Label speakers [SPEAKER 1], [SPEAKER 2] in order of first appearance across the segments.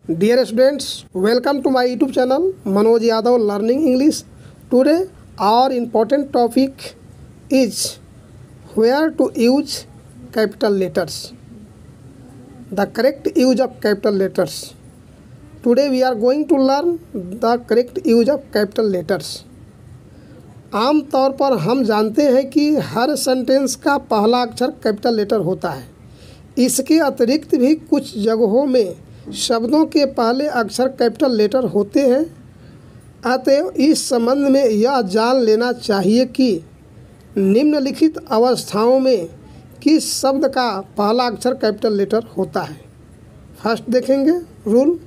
[SPEAKER 1] Dear students, welcome to my YouTube channel Manoj Yadav Learning English. Today our important topic is where to use capital letters. The correct use of capital letters. Today we are going to learn the correct use of capital letters. आम तौर पर हम जानते हैं कि हर sentence का पहला अक्षर कैपिटल लेटर होता है। इसके अतिरिक्त भी कुछ जगहों में शब्दों के पहले अक्षर कैपिटल लेटर होते हैं। अतएव इस संबंध में यह जान लेना चाहिए कि निम्नलिखित अवस्थाओं में किस शब्द का पहला अक्षर कैपिटल लेटर होता है। फर्स्ट देखेंगे rule,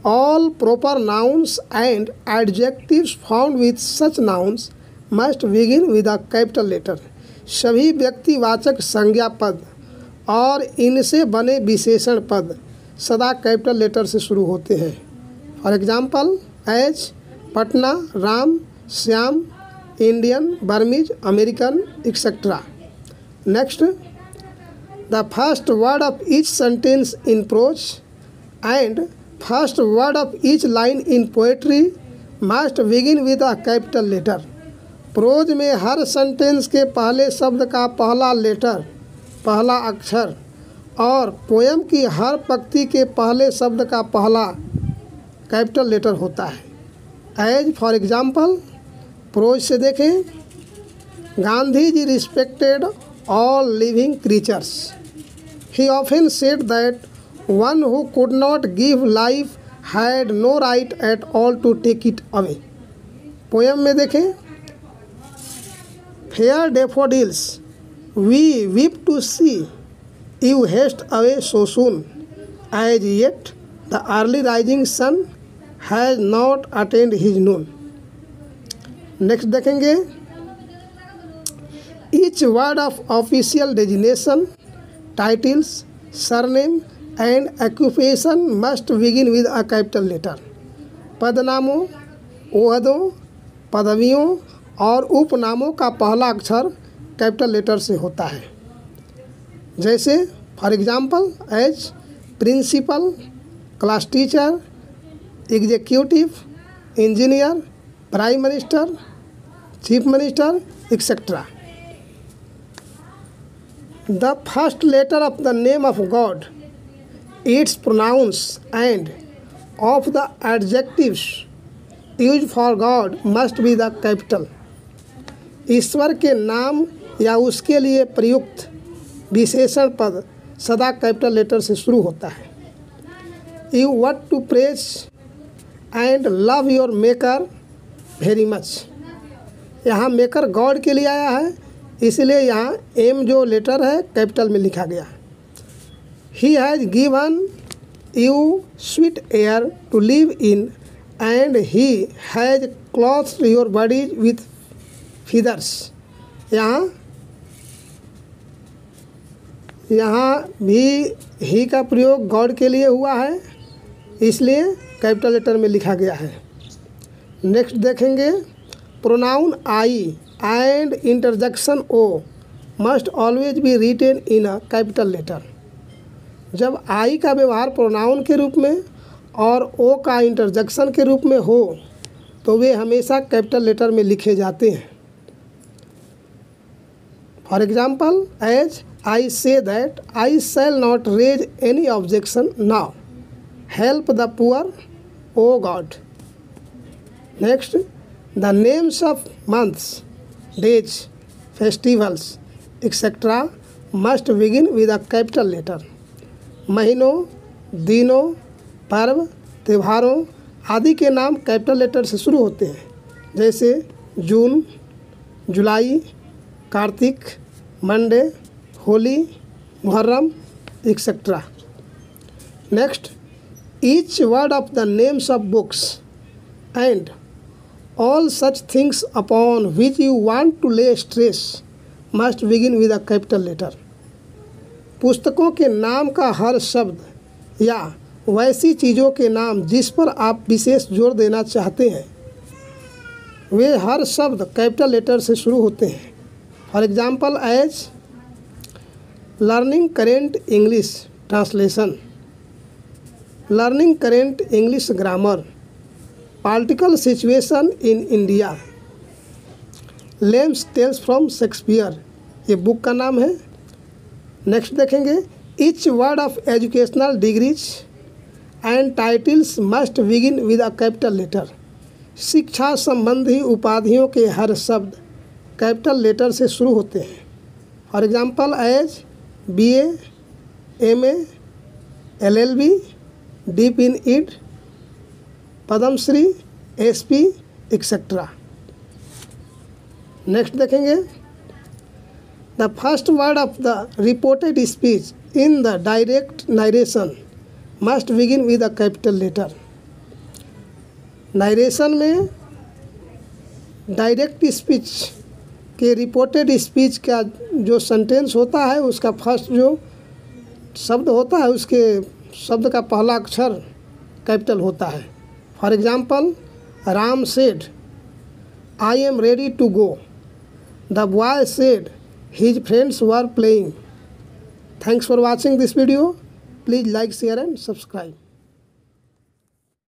[SPEAKER 1] all proper nouns and adjectives found with such nouns must begin with a capital letter. सभी व्यक्तिवाचक संज्ञा पद और इनसे बने विशेषण पद सदा कैपिटल लेटर से शुरू होते हैं। For example as, Patna, Ram, Shyam, Indian, Burmese, American, etcetera. Next, the first word of each sentence in prose and first word of each line in poetry must begin with a capital letter. Prose में हर sentence के पहले शब्द का पहला letter, पहला अक्षर और पोयम की हर पंक्ति के पहले शब्द का पहला कैपिटल लेटर होता है। एज फॉर एग्जाम्पल, प्रोज से देखें, Gandhi ji respected all living creatures. He often said that one who could not give life had no right at all to take it away. Poem में देखें, fair daffodils we weep to see you haste away so soon, as yet the early rising sun has not attained his noon. Next देखेंगे, each word of official designation, titles, surname and occupation must begin with a capital letter. पदनामों, ओहदों, पदवियों और उपनामों का पहला अक्षर capital letter से होता है। जैसे for example as principal, class teacher, executive, engineer, prime minister, chief minister, etcetera. The first letter of the name of God, its pronouns and of the adjectives use for God must be the capital. ईश्वर के नाम या उसके लिए प्रयुक्त विशेषण पद सदा कैपिटल लेटर से शुरू होता है। You want to praise and love your maker very much. यहाँ मेकर गॉड के लिए आया है, इसलिए यहाँ एम जो लेटर है कैपिटल में लिखा गया। He has given you sweet air to live in and he has clothed your body with feathers. यहाँ भी ही का प्रयोग गॉड के लिए हुआ है, इसलिए कैपिटल लेटर में लिखा गया है। नेक्स्ट देखेंगे, pronoun I and interjection O must always be written in a capital letter. जब आई का व्यवहार प्रोनाउन के रूप में और ओ का इंटरजेक्शन के रूप में हो तो वे हमेशा कैपिटल लेटर में लिखे जाते हैं। For example as I say that I shall not raise any objection now. Help the poor, O God. Next, the names of months, days, festivals, etc. must begin with a capital letter. महीनों, दिनों, पर्व, त्योहारों आदि के नाम capital letter से शुरू होते हैं। जैसे June, July, Kartik, Monday, Holi, Muharram, etcetera. Next, each word of the names of books and all such things upon which you want to lay stress must begin with a capital letter. पुस्तकों के नाम का हर शब्द या वैसी चीज़ों के नाम जिस पर आप विशेष जोर देना चाहते हैं वे हर शब्द कैपिटल लेटर से शुरू होते हैं। For example as learning current English translation. Learning current English grammar, political situation in India, Lamb's tales from Shakespeare, ये बुक का नाम है। नेक्स्ट देखेंगे, each word of educational degrees and titles must begin with a capital letter, शिक्षा संबंधी उपाधियों के हर शब्द कैपिटल लेटर से शुरू होते हैं। For example as, BA, MA, LLB, dip in ed, Padmashri, SP, etcetera. Next देखेंगे, the first word of the reported speech in the direct narration must begin with a capital letter. Narration में direct speech के reported speech का जो sentence होता है उसका first जो शब्द होता है उसके शब्द का पहला अक्षर कैपिटल होता है। For example, Ram said, I am ready to go, the boy said his friends were playing. Thanks for watching this video. Please like, share and subscribe.